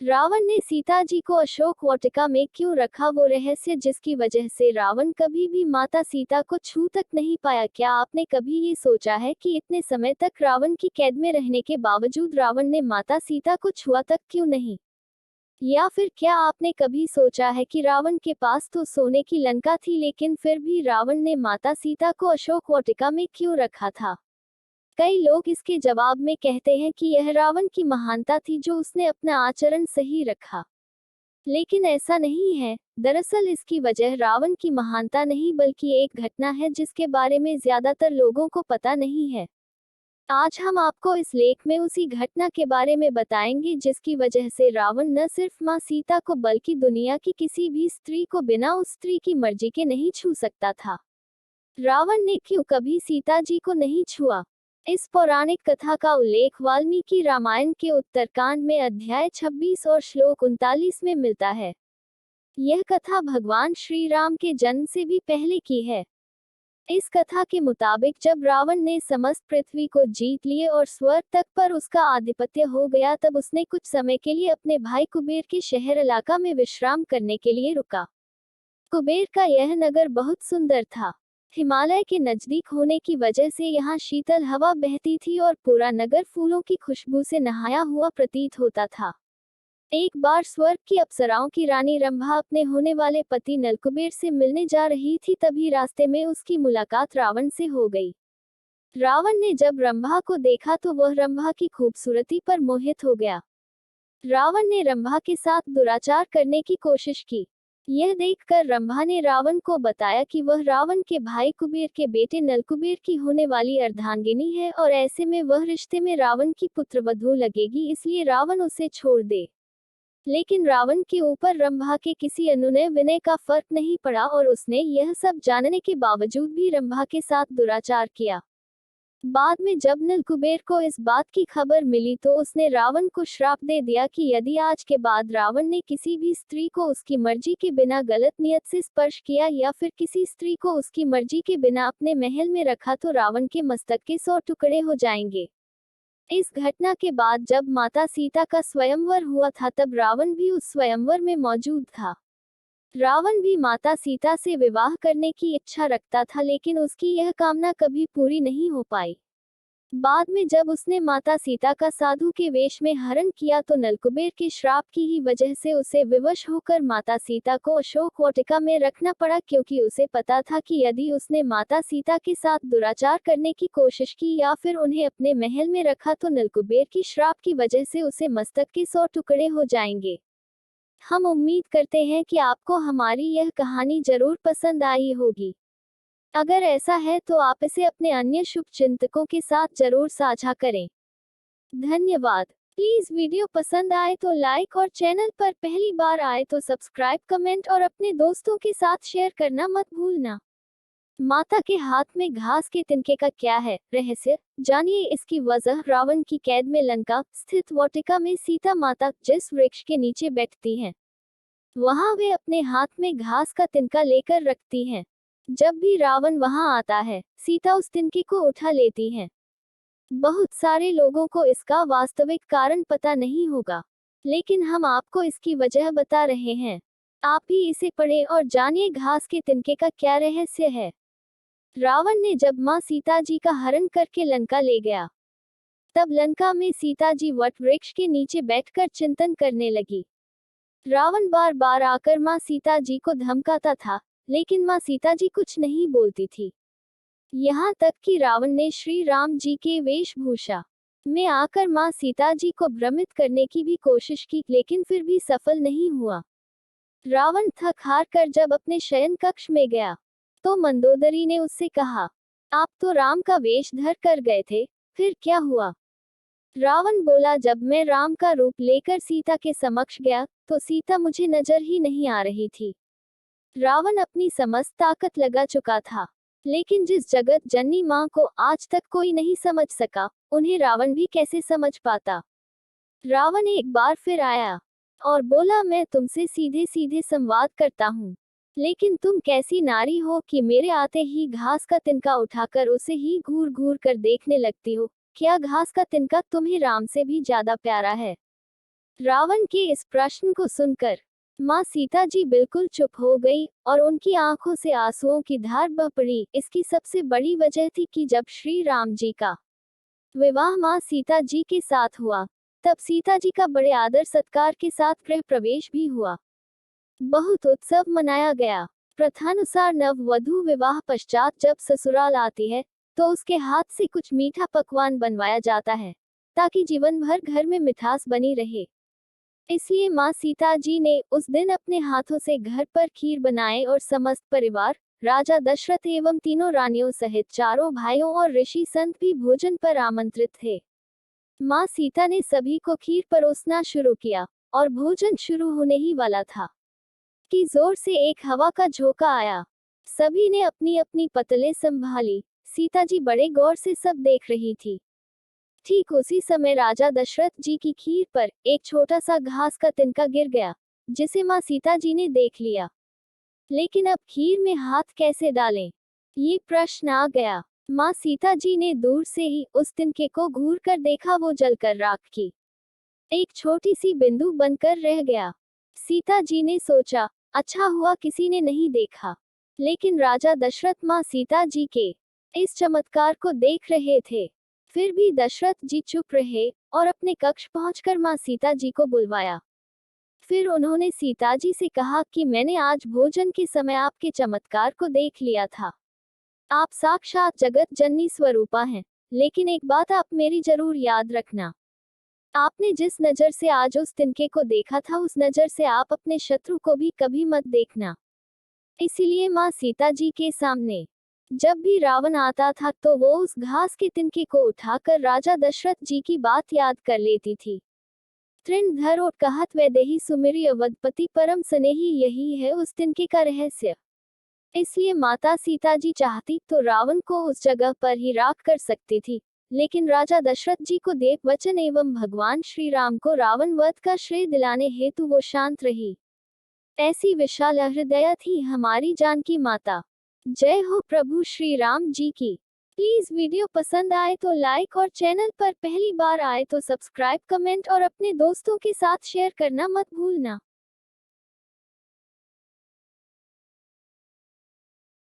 रावण ने सीता जी को अशोक वाटिका में क्यों रखा, वो रहस्य जिसकी वजह से रावण कभी भी माता सीता को छू तक नहीं पाया। क्या आपने कभी ये सोचा है कि इतने समय तक रावण की कैद में रहने के बावजूद रावण ने माता सीता को छुआ तक क्यों नहीं? या फिर क्या आपने कभी सोचा है कि रावण के पास तो सोने की लंका थी, लेकिन फिर भी रावण ने माता सीता को अशोक वाटिका में क्यों रखा था? कई लोग इसके जवाब में कहते हैं कि यह रावण की महानता थी जो उसने अपना आचरण सही रखा। लेकिन ऐसा नहीं है। दरअसल इसकी वजह रावण की महानता नहीं बल्कि एक घटना है जिसके बारे में ज्यादातर लोगों को पता नहीं है। आज हम आपको इस लेख में उसी घटना के बारे में बताएंगे जिसकी वजह से रावण न सिर्फ मां सीता को बल्कि दुनिया की किसी भी स्त्री को बिना उस स्त्री की मर्जी के नहीं छू सकता था। रावण ने क्यों कभी सीता जी को नहीं छुआ? इस पौराणिक कथा का उल्लेख वाल्मीकि रामायण के उत्तरकांड में अध्याय 26 और श्लोक 39 में मिलता है। यह कथा भगवान श्री राम के जन्म से भी पहले की है। इस कथा के मुताबिक जब रावण ने समस्त पृथ्वी को जीत लिए और स्वर्ग तक पर उसका आधिपत्य हो गया, तब उसने कुछ समय के लिए अपने भाई कुबेर के शहर इलाका में विश्राम करने के लिए रुका। कुबेर का यह नगर बहुत सुंदर था। हिमालय के नजदीक होने की वजह से यहाँ शीतल हवा बहती थी और पूरा नगर फूलों की खुशबू से नहाया हुआ प्रतीत होता था। एक बार स्वर्ग की अप्सराओं की रानी रंभा अपने होने वाले पति नलकुबेर से मिलने जा रही थी, तभी रास्ते में उसकी मुलाकात रावण से हो गई। रावण ने जब रंभा को देखा तो वह रंभा की खूबसूरती पर मोहित हो गया। रावण ने रंभा के साथ दुराचार करने की कोशिश की। यह देखकर रंभा ने रावण को बताया कि वह रावण के भाई कुबेर के बेटे नलकुबेर की होने वाली अर्धांगिनी है और ऐसे में वह रिश्ते में रावण की पुत्रवधू लगेगी, इसलिए रावण उसे छोड़ दे। लेकिन रावण के ऊपर रंभा के किसी अनुनय विनय का फर्क नहीं पड़ा और उसने यह सब जानने के बावजूद भी रंभा के साथ दुराचार किया। बाद में जब नलकुबेर को इस बात की खबर मिली तो उसने रावण को श्राप दे दिया कि यदि आज के बाद रावण ने किसी भी स्त्री को उसकी मर्जी के बिना गलत नियत से स्पर्श किया या फिर किसी स्त्री को उसकी मर्जी के बिना अपने महल में रखा तो रावण के मस्तक के 100 टुकड़े हो जाएंगे। इस घटना के बाद जब माता सीता का स्वयंवर हुआ था तब रावण भी उस स्वयंवर में मौजूद था। रावण भी माता सीता से विवाह करने की इच्छा रखता था, लेकिन उसकी यह कामना कभी पूरी नहीं हो पाई। बाद में जब उसने माता सीता का साधु के वेश में हरण किया तो नलकुबेर के श्राप की ही वजह से उसे विवश होकर माता सीता को अशोक वाटिका में रखना पड़ा, क्योंकि उसे पता था कि यदि उसने माता सीता के साथ दुराचार करने की कोशिश की या फिर उन्हें अपने महल में रखा तो नलकुबेर की श्राप की वजह से उसे मस्तक के 100 टुकड़े हो जाएंगे। हम उम्मीद करते हैं कि आपको हमारी यह कहानी जरूर पसंद आई होगी। अगर ऐसा है तो आप इसे अपने अन्य शुभचिंतकों के साथ जरूर साझा करें। धन्यवाद। प्लीज वीडियो पसंद आए तो लाइक और चैनल पर पहली बार आए तो सब्सक्राइब, कमेंट और अपने दोस्तों के साथ शेयर करना मत भूलना। माता के हाथ में घास के तिनके का क्या है रहस्य, जानिए इसकी वजह। रावण की कैद में लंका स्थित वाटिका में सीता माता जिस वृक्ष के नीचे बैठती हैं, वहां वे अपने हाथ में घास का तिनका लेकर रखती हैं। जब भी रावण वहां आता है, सीता उस तिनके को उठा लेती हैं। बहुत सारे लोगों को इसका वास्तविक कारण पता नहीं होगा, लेकिन हम आपको इसकी वजह बता रहे हैं। आप भी इसे पढ़ें और जानिए घास के तिनके का क्या रहस्य है। रावण ने जब मां सीता जी का हरण करके लंका ले गया, तब लंका में सीता जी वट वृक्ष के नीचे बैठकर चिंतन करने लगी। रावण बार बार आकर मां सीता जी को धमकाता था, लेकिन मां सीता जी कुछ नहीं बोलती थी। यहाँ तक कि रावण ने श्री राम जी के वेशभूषा में आकर मां सीता जी को भ्रमित करने की भी कोशिश की, लेकिन फिर भी सफल नहीं हुआ। रावण थक हार कर जब अपने शयन कक्ष में गया तो मंदोदरी ने उससे कहा, आप तो राम का वेश धर कर गए थे, फिर क्या हुआ? रावण बोला, जब मैं राम का रूप लेकर सीता के समक्ष गया तो सीता मुझे नजर ही नहीं आ रही थी। रावण अपनी समस्त ताकत लगा चुका था, लेकिन जिस जगत जननी मां को आज तक कोई नहीं समझ सका, उन्हें रावण भी कैसे समझ पाता। रावण एक बार फिर आया और बोला, मैं तुमसे सीधे सीधे संवाद करता हूँ, लेकिन तुम कैसी नारी हो कि मेरे आते ही घास का तिनका उठाकर उसे ही घूर घूर कर देखने लगती हो। क्या घास का तिनका तुम्हें राम से भी ज्यादा प्यारा है? रावण के इस प्रश्न को सुनकर माँ सीता जी बिल्कुल चुप हो गई और उनकी आंखों से आंसुओं की धार बह पड़ी। इसकी सबसे बड़ी वजह थी कि जब श्री राम जी का विवाह माँ सीता जी के साथ हुआ, तब सीता जी का बड़े आदर सत्कार के साथ गृह प्रवेश भी हुआ। बहुत उत्सव मनाया गया। प्रथानुसार नववधू विवाह पश्चात जब ससुराल आती है तो उसके हाथ से कुछ मीठा पकवान बनवाया जाता है ताकि जीवन भर घर में मिठास बनी रहे। इसलिए माँ सीता जी ने उस दिन अपने हाथों से घर पर खीर बनाए और समस्त परिवार, राजा दशरथ एवं तीनों रानियों सहित चारों भाइयों और ऋषि संत भी भोजन पर आमंत्रित थे। माँ सीता ने सभी को खीर परोसना शुरू किया और भोजन शुरू होने ही वाला था कि जोर से एक हवा का झोंका आया। सभी ने अपनी अपनी पतले संभाली। सीता जी बड़े गौर से सब देख रही थी। ठीक उसी समय राजा दशरथ जी की खीर पर एक छोटा सा घास का तिनका गिर गया, जिसे माँ सीता जी ने देख लिया। लेकिन अब खीर में हाथ कैसे डालें, ये प्रश्न आ गया। माँ सीता जी ने दूर से ही उस तिनके को घूर कर देखा, वो जलकर राख की एक छोटी सी बिंदु बनकर रह गया। सीता जी ने सोचा, अच्छा हुआ किसी ने नहीं देखा। लेकिन राजा दशरथ माँ सीता जी के इस चमत्कार को देख रहे थे। फिर भी दशरथ जी चुप रहे और अपने कक्ष पहुंचकर माँ सीता जी को बुलवाया। फिर उन्होंने सीता जी से कहा कि मैंने आज भोजन के समय आपके चमत्कार को देख लिया था। आप साक्षात जगत जननी स्वरूपा हैं। लेकिन एक बात आप मेरी जरूर याद रखना, आपने जिस नजर से आज उस तिनके को देखा था, उस नजर से आप अपने शत्रु को भी कभी मत देखना। इसीलिए माँ सीता जी के सामने जब भी रावण आता था तो वो उस घास के तिनके को उठाकर राजा दशरथ जी की बात याद कर लेती थी। तृणधर और कहत वैदेही सुमिरि अवधपति परम स्नेही, यही है उस तिनके का रहस्य। इसलिए माता सीता जी चाहती तो रावण को उस जगह पर ही राख कर सकती थी, लेकिन राजा दशरथ जी को देव वचन एवं भगवान श्री राम को रावण वध का श्रेय दिलाने हेतु वो शांत रही। ऐसी विशाल हृदया थी हमारी जानकी माता। जय हो प्रभु श्री राम जी की। प्लीज वीडियो पसंद आए तो लाइक और चैनल पर पहली बार आए तो सब्सक्राइब, कमेंट और अपने दोस्तों के साथ शेयर करना मत भूलना।